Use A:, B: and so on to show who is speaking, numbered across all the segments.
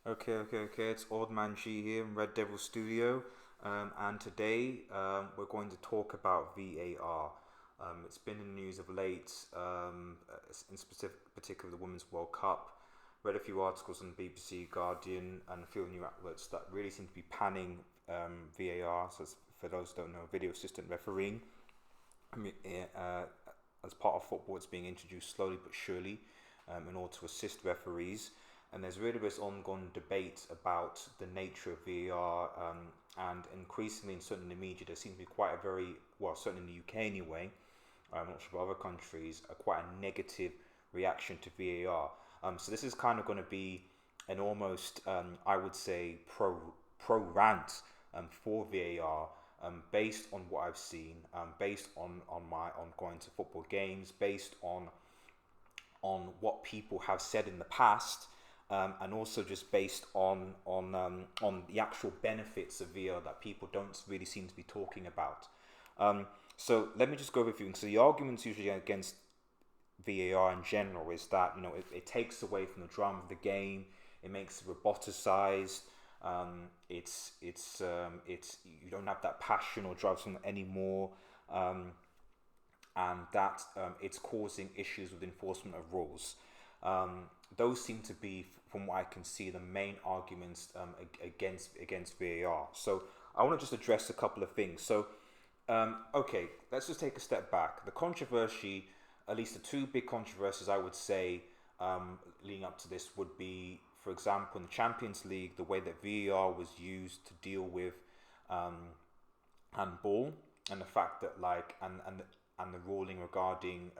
A: Okay. It's Old Man G here in Red Devil Studio, and today we're going to talk about VAR. It's been in the news of late, in particular the Women's World Cup. Read a few articles on BBC, Guardian, and a few new outlets that really seem to be panning VAR. So, for those who don't know, video assistant refereeing. I mean, as part of football, it's being introduced slowly but surely in order to assist referees. And there's really this ongoing debate about the nature of VAR, and increasingly in certain the media, there seems to be quite a very, well, certainly in the UK anyway, I'm not sure about other countries, quite a negative reaction to VAR. So this is kind of going to be an almost, I would say, pro rant for VAR, based on what I've seen, based on going to football games, based on what people have said in the past, and also just based on the actual benefits of VR that people don't really seem to be talking about. So let me just go over a few things. So the arguments usually against VAR in general is that it takes away from the drama of the game. It makes it roboticized. It's you don't have that passion or drive from anymore. And that it's causing issues with enforcement of rules. Those seem to be, from what I can see, the main arguments against VAR. So I want to just address a couple of things. So, okay, let's just take a step back. The controversy, at least the two big controversies I would say leading up to this would be, for example, in the Champions League, the way that VAR was used to deal with handball, and the fact that and the ruling regarding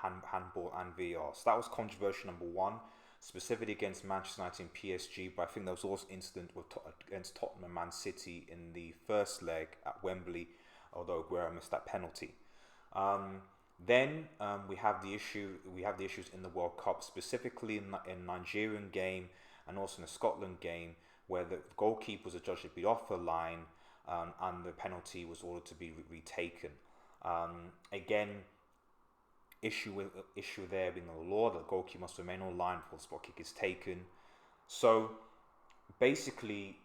A: handball and VAR. So that was controversial number one, specifically against Manchester United and PSG. But I think there was also incident against Tottenham and Man City in the first leg at Wembley, although Aguero missed that penalty. Then we have the issue. We have the issues in the World Cup, specifically in Nigerian game and also in the Scotland game, where the goalkeepers are judged to be off the line, and the penalty was ordered to be retaken. Again, issue there being the law that the goalkeeper must remain on the line before the spot kick is taken. So basically,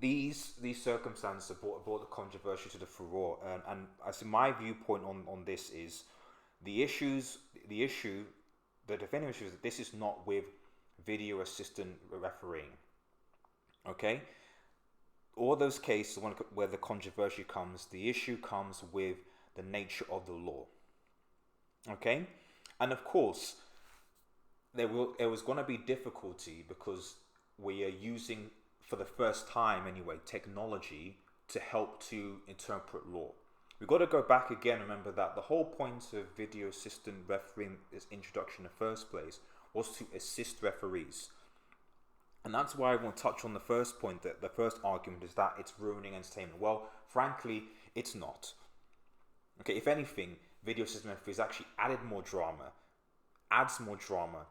A: these circumstances have brought the controversy to the furore, and as my viewpoint on this is the defending issue is that this is not with video assistant refereeing. Okay, all those cases where the controversy comes, the issue comes with the nature of the law. Okay, and of course, there was going to be difficulty because we are using, for the first time anyway, technology to help to interpret law. We've got to go back again. Remember that the whole point of video assistant refereeing, its introduction in the first place, was to assist referees. And that's why I want to touch on the first point, that the first argument is that it's ruining entertainment. Well, frankly, it's not. Okay, if anything, video system referees actually adds more drama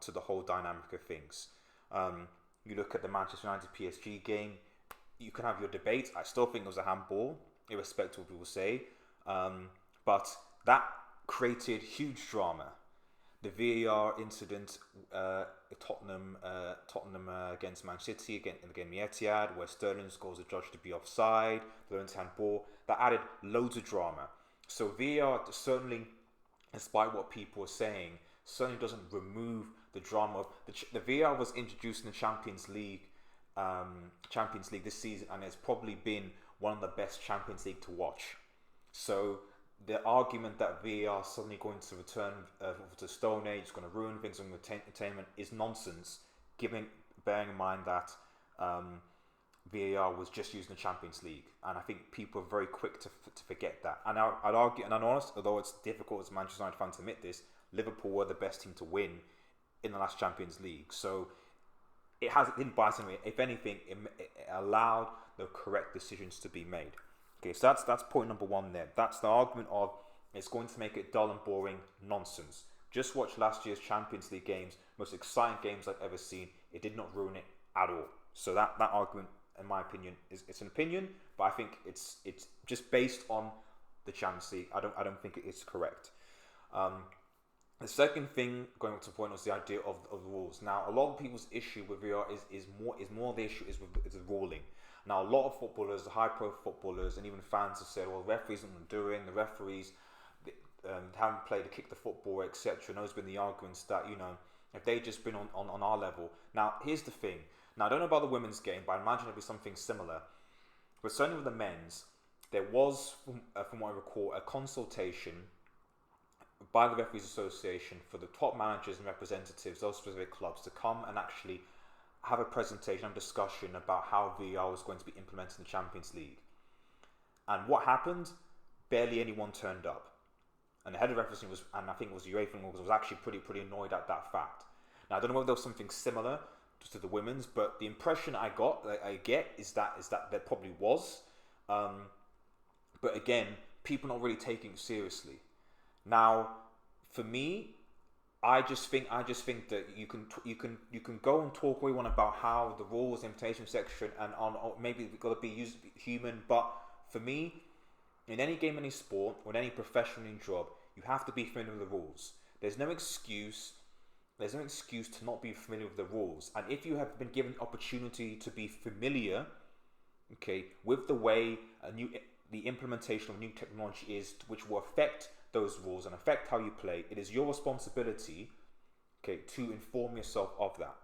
A: to the whole dynamic of things. You look at the Manchester United PSG game, you can have your debates. I still think it was a handball, irrespective of what people say. But that created huge drama. The VAR incident, Tottenham against Man City again in the game Etihad, where Sterling scores a judge to be offside, the handball, that added loads of drama. So VAR certainly, despite what people are saying, certainly doesn't remove the drama of the VAR was introduced in the Champions League this season, and it's probably been one of the best Champions League to watch. So the argument that VAR is suddenly going to return to Stone Age, is going to ruin things on entertainment, is nonsense, bearing in mind that VAR was just used in the Champions League, and I think people are very quick to forget that. And I'd argue, and I'm honest, although it's difficult as a Manchester United fan to admit this, Liverpool were the best team to win in the last Champions League. So it didn't bias anyway. If anything, it allowed the correct decisions to be made. Okay, so that's point number one there. That's the argument of it's going to make it dull and boring. Nonsense. Just watch last year's Champions League games, most exciting games I've ever seen. It did not ruin it at all. So that argument, in my opinion, it's an opinion, but I think it's just based on the Champions League. I don't think it is correct. The second thing going to point was the idea of the rules. Now, a lot of people's issue with VR is more the issue is with the ruling. Now, a lot of footballers, the high pro footballers, and even fans have said, well, the referees aren't doing, the referees haven't played to kick the football, etc. And there's been the arguments that, if they just been on our level. Now, here's the thing. Now, I don't know about the women's game, but I imagine it'd be something similar. But certainly with the men's, there was, from what I recall, a consultation by the Referees Association for the top managers and representatives of specific clubs to come and actually have a presentation and discussion about how VAR was going to be implemented in the Champions League. And what happened? Barely anyone turned up. And the head of refereeing was, and I think it was UEFA, was actually pretty annoyed at that fact. Now, I don't know whether there was something similar to the women's, but the impression I get is that there probably was. But again, people not really taking it seriously. Now, for me, I just think that you can go and talk all you want about how the rules, implementation section, and maybe we've got to be human. But for me, in any game, any sport, or in any professional job, you have to be familiar with the rules. There's no excuse. There's no excuse to not be familiar with the rules. And if you have been given the opportunity to be familiar, okay, with the way the implementation of new technology is, which will affect those rules and affect how you play, it is your responsibility, okay, to inform yourself of that.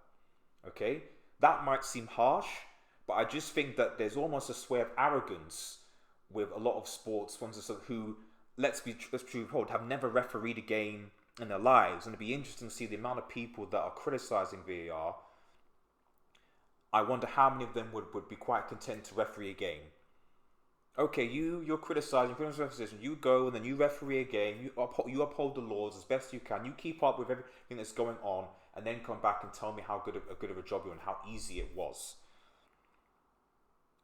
A: Okay, that might seem harsh, but I just think that there's almost a sway of arrogance with a lot of sports sponsors who, let's be told, have never refereed a game in their lives, and it'd be interesting to see the amount of people that are criticizing VAR. I wonder how many of them would be quite content to referee a game. Okay, you're criticizing representation. You go and then you referee a game. You uphold the laws as best you can. You keep up with everything that's going on, and then come back and tell me how good of a job you're and how easy it was.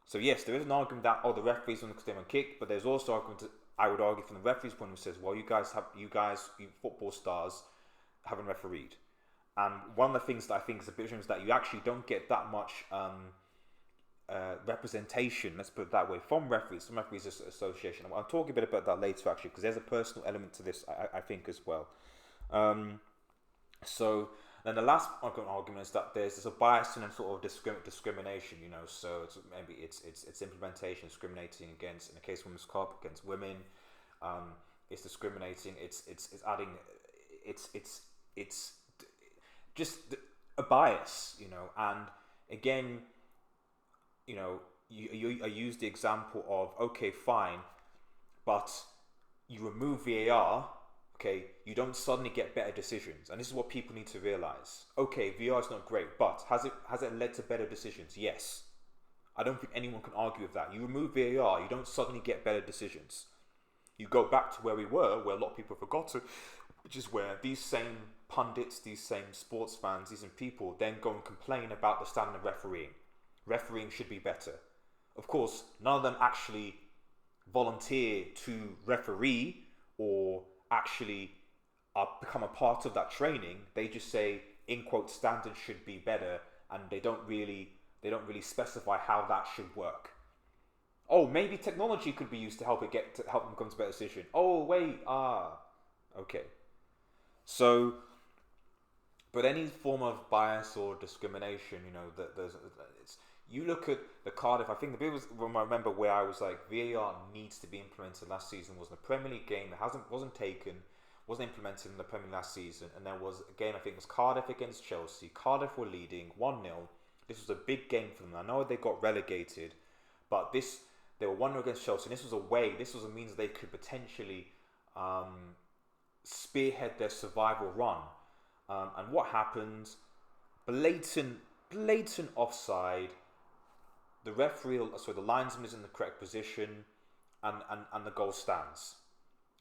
A: So yes, there is an argument that the referees on the kick, but there's also argument I would argue from the referee's point who says, well, you football stars haven't refereed. And one of the things that I think is a bit is that you actually don't get that much representation, let's put it that way, from Referees Association. I'll talk a bit about that later actually, because there's a personal element to this, I think, as well. So then the last argument is that there's a bias and sort of discrimination, so maybe it's implementation, discriminating against, in the case of Women's Cup, against women, it's discriminating, it's adding, it's just a bias, and again, I use the example of, okay, fine, but you remove VAR, okay, you don't suddenly get better decisions. And this is what people need to realize. Okay, VAR is not great, but has it led to better decisions? Yes. I don't think anyone can argue with that. You remove VAR, you don't suddenly get better decisions. You go back to where we were, where a lot of people have forgotten, which is where these same pundits, these same sports fans, these same people then go and complain about the standard of refereeing. Refereeing should be better. Of course, none of them actually volunteer to referee or actually become a part of that training. They just say, in quote, standards should be better, and they don't really specify how that should work. Oh, maybe technology could be used to help them come to a better decision. Oh, wait, okay. So, but any form of bias or discrimination, you look at the Cardiff. I think the bit was when I remember where I was like, VAR needs to be implemented last season was in the Premier League game that wasn't implemented in the Premier League last season, and there was a game, I think it was Cardiff against Chelsea. Cardiff were leading 1-0. This was a big game for them. I know they got relegated, but they were 1-0 against Chelsea, and this was away. This was a means they could potentially spearhead their survival run. And what happened? Blatant offside. The the linesman is in the correct position, and the goal stands.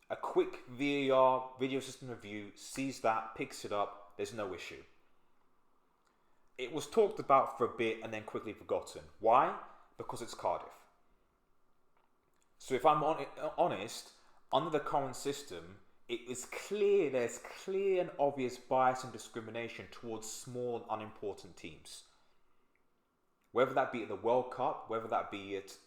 A: A quick VAR video system review sees that, picks it up. There's no issue. It was talked about for a bit and then quickly forgotten. Why? Because it's Cardiff. So if I'm honest, under the current system, there's clear and obvious bias and discrimination towards small, unimportant teams. Whether that be at the World Cup, whether that be at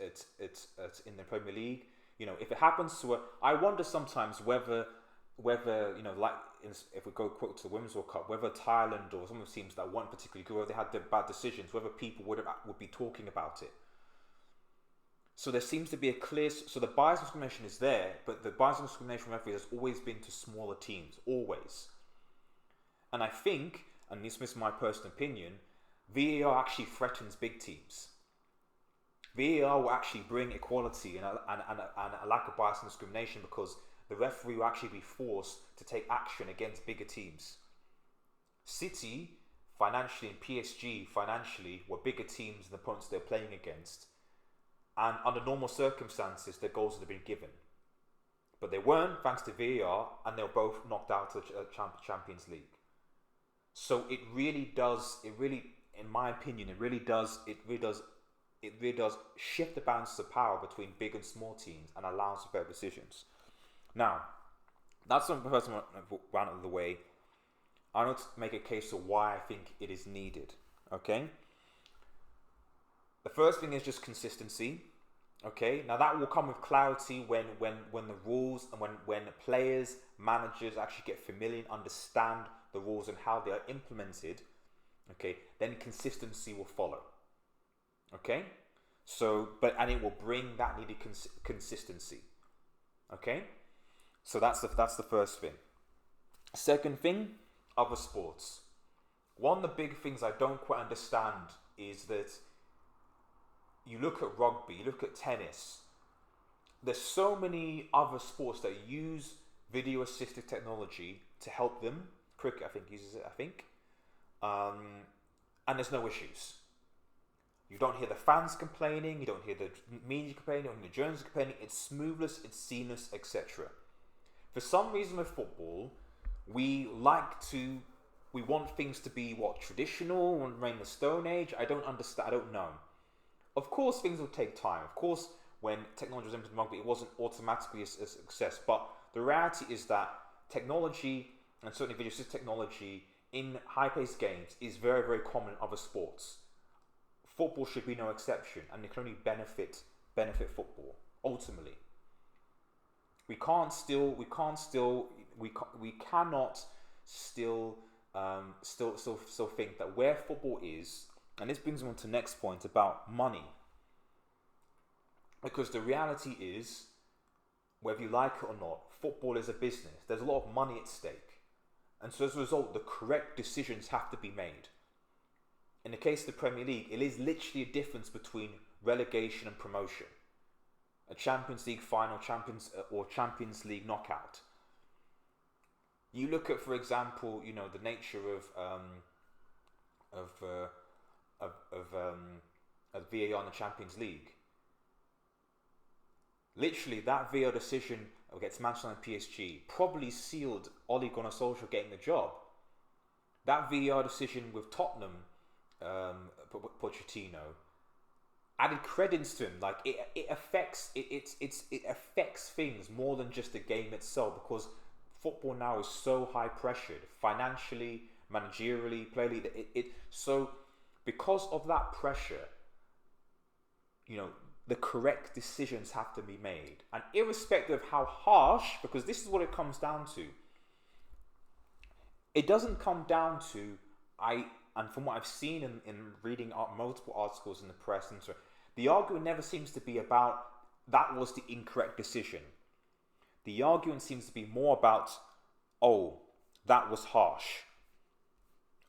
A: in the Premier League, if it happens to I wonder sometimes whether whether, if we go quick to the Women's World Cup, whether Thailand or some of the teams that weren't particularly good, whether they had bad decisions, whether people would be talking about it. So there seems to be a clear... So the bias discrimination is there, but the bias discrimination from referees has always been to smaller teams, always. And I think, and this is my personal opinion, VAR actually threatens big teams. VAR will actually bring equality and a lack of bias and discrimination, because the referee will actually be forced to take action against bigger teams. City, financially, and PSG, financially, were bigger teams than the opponents they're playing against. And under normal circumstances, their goals would have been given. But they weren't, thanks to VAR, and they were both knocked out of the Champions League. So it really does, in my opinion, it really does shift the balance of power between big and small teams and allows for better decisions. Now, that's the first one out of the way. I want to make a case of why I think it is needed. Okay? The first thing is just consistency. Okay? Now that will come with clarity when the rules and when players, managers actually get familiar and understand the rules and how they are implemented. Okay? Then consistency will follow. Okay? And it will bring that needed consistency. Okay? So that's the first thing. Second thing, other sports. One of the big things I don't quite understand is that you look at rugby, you look at tennis. There's so many other sports that use video assisted technology to help them. Cricket, I think, uses it, and there's no issues. You don't hear the fans complaining, you don't hear the media complaining, you don't hear the journalists complaining. It's smoothless, it's seamless, etc. For some reason with football, we want things to be traditional and remain the Stone Age. I don't understand, I don't know. Of course things will take time. Of course, when technology was implemented in rugby, it wasn't automatically a success. But the reality is that technology, and certainly video assisted technology, in high-paced games is very, very common in other sports. Football should be no exception, and it can only benefit football ultimately. We cannot still think that where football is, and this brings me on to the next point about money. Because the reality is, whether you like it or not, football is a business. There's a lot of money at stake. And so as a result, the correct decisions have to be made. In the case of the Premier League, it is literally a difference between relegation and promotion. A Champions League final, Champions League knockout. You look at, for example, the nature of VAR in the Champions League. Literally, that VAR decision against Manchester United and PSG probably sealed Ole Gunnar Solskjaer getting the job. That VAR decision with Tottenham, Pochettino, added credence to him. Like it affects things more than just the game itself, because football now is so high pressured financially, managerially, playerly. So because of that pressure, the correct decisions have to be made, and irrespective of how harsh, because this is what it comes down to. It doesn't come down to and from what I've seen in reading multiple articles in the press and so, the argument never seems to be about that was the incorrect decision. The argument seems to be more about, that was harsh.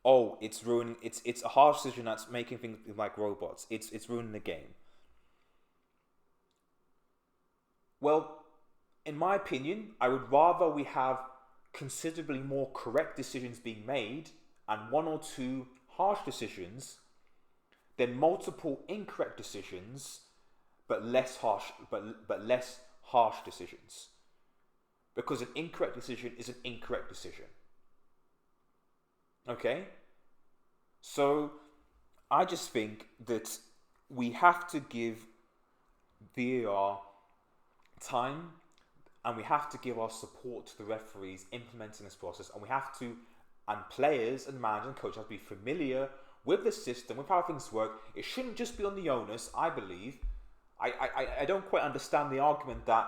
A: It's ruining. It's a harsh decision that's making things like robots. It's ruining the game. Well, in my opinion, I would rather we have considerably more correct decisions being made and one or two harsh decisions than multiple incorrect decisions but less harsh decisions. Because an incorrect decision is an incorrect decision. Okay? So I just think that we have to give VAR time, and we have to give our support to the referees implementing this process, and we have to, and players and managers and coaches have to be familiar with the system, with how things work. It shouldn't just be on the onus, I believe. I don't quite understand the argument that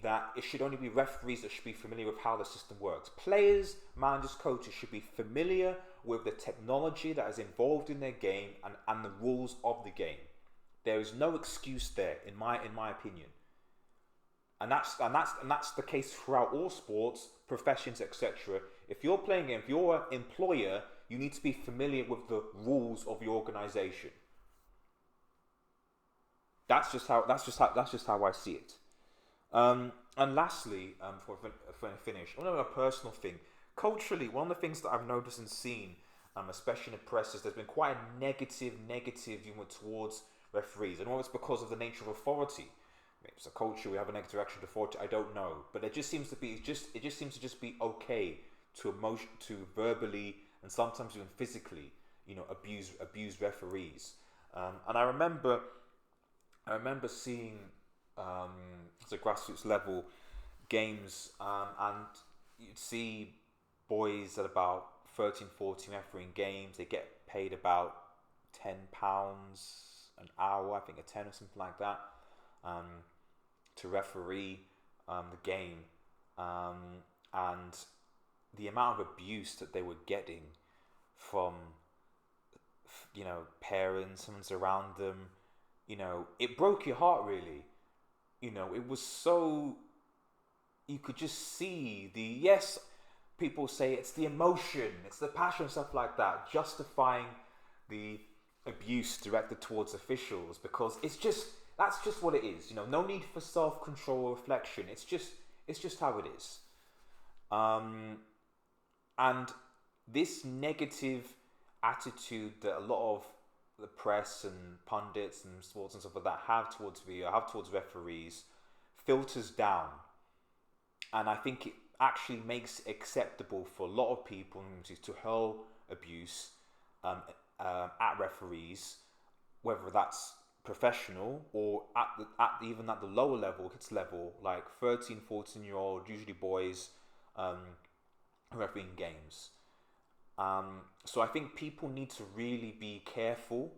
A: that it should only be referees that should be familiar with how the system works. Players, managers, coaches should be familiar with the technology that is involved in their game and the rules of the game. There is no excuse there, in my opinion. And that's the case throughout all sports, professions, etc. If you're playing, if you're an employer, you need to be familiar with the rules of your organization. That's just how I see it. And lastly, before I finish, I want to know a personal thing. Culturally, one of the things that I've noticed and seen, especially in the press, is there's been quite a negative view towards referees. I don't know if it's because of the nature of authority. Maybe it's a culture, we have a negative reaction to authority. I don't know, but it just seems to be okay to verbally and sometimes even physically, abuse referees. And I remember seeing the grassroots level games, and you'd see boys at about 13, 14 refereeing games. They get paid about £10 an hour, I think a 10 or something like that, to referee the game, and the amount of abuse that they were getting from parents, someone's around them, it broke your heart really. It was so, you could just see yes, people say it's the emotion, it's the passion, stuff like that, justifying the abuse directed towards officials, because that's just what it is. No need for self-control or reflection. It's just how it is. And this negative attitude that a lot of the press and pundits and sports and stuff like that have towards VAR, have towards referees, filters down. And I think it actually makes it acceptable for a lot of people to hurl abuse at referees, whether that's professional or even at the lower level, kids level, like 13, 14-year-old, usually boys, refereeing games. So I think people need to really be careful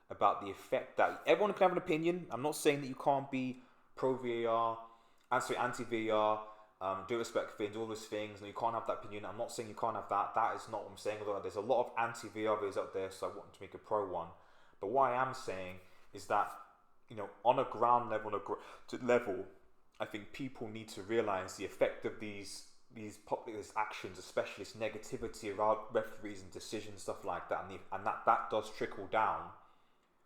A: about the effect that everyone can have an opinion. I'm not saying that you can't be pro VAR, anti-VAR, do respect things, all those things, and you can't have that opinion. I'm not saying you can't have that. That is not what I'm saying. Although there's a lot of anti-VAR videos out there, so I want to make a pro one. But what I am saying is that, on a ground level, I think people need to realize the effect of these populist actions, especially this negativity around referees and decisions, stuff like that, and that does trickle down,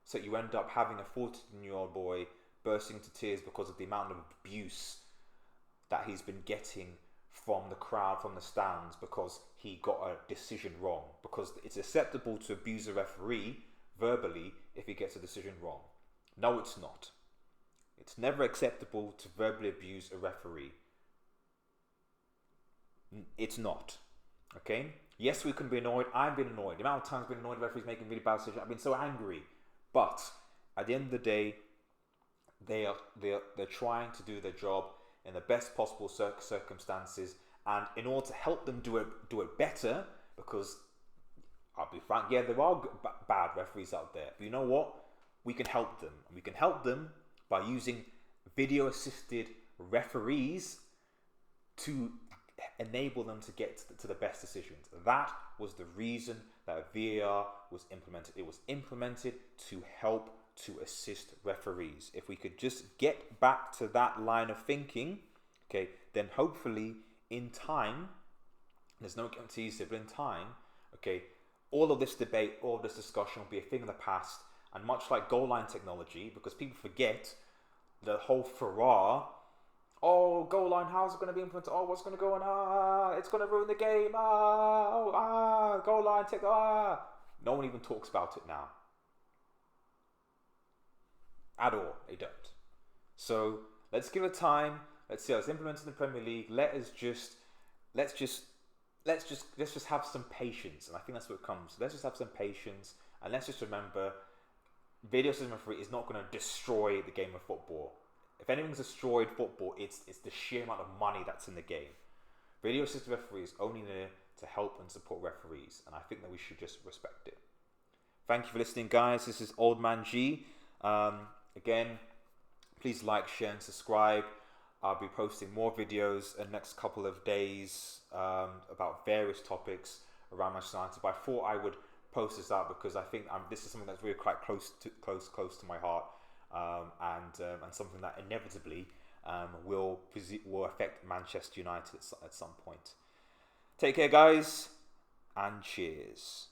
A: so you end up having a 14-year-old boy bursting into tears because of the amount of abuse that he's been getting from the crowd, from the stands, because he got a decision wrong. Because it's acceptable to abuse a referee verbally if he gets a decision wrong. No, it's not. It's never acceptable to verbally abuse a referee. It's not. Okay? Yes, we can be annoyed. I've been annoyed. The amount of times I've been annoyed with referees making really bad decisions, I've been so angry. But at the end of the day, they're trying to do their job in the best possible circumstances, and in order to help them do it better, because I'll be frank, yeah, there are bad referees out there, but you know what? We can help them. We can help them by using video-assisted referees to enable them to get to the best decisions. That was the reason that VAR was implemented. It was implemented to help, to assist referees. If we could just get back to that line of thinking, okay, then hopefully in time, there's no guarantees, but in time, okay, all of this debate, all of this discussion will be a thing of the past. And much like goal line technology, because people forget the whole furore, goal line, how's it going to be implemented? What's going to go on? It's going to ruin the game. Goal line tech. No one even talks about it now. At all, they don't. So let's give it time. Let's see how it's implemented in the Premier League. Let's just have some patience, and I think that's what it comes. Let's just have some patience, and let's just remember, video system referee is not going to destroy the game of football. If anything's destroyed football, it's the sheer amount of money that's in the game. Video system referee is only there to help and support referees, and I think that we should just respect it. Thank you for listening, guys. This is Old Man G. Again, please like, share, and subscribe. I'll be posting more videos in the next couple of days about various topics around Manchester United. But I thought I would post this out because I think this is something that's really quite close to my heart, and something that inevitably will affect Manchester United at some point. Take care, guys, and cheers.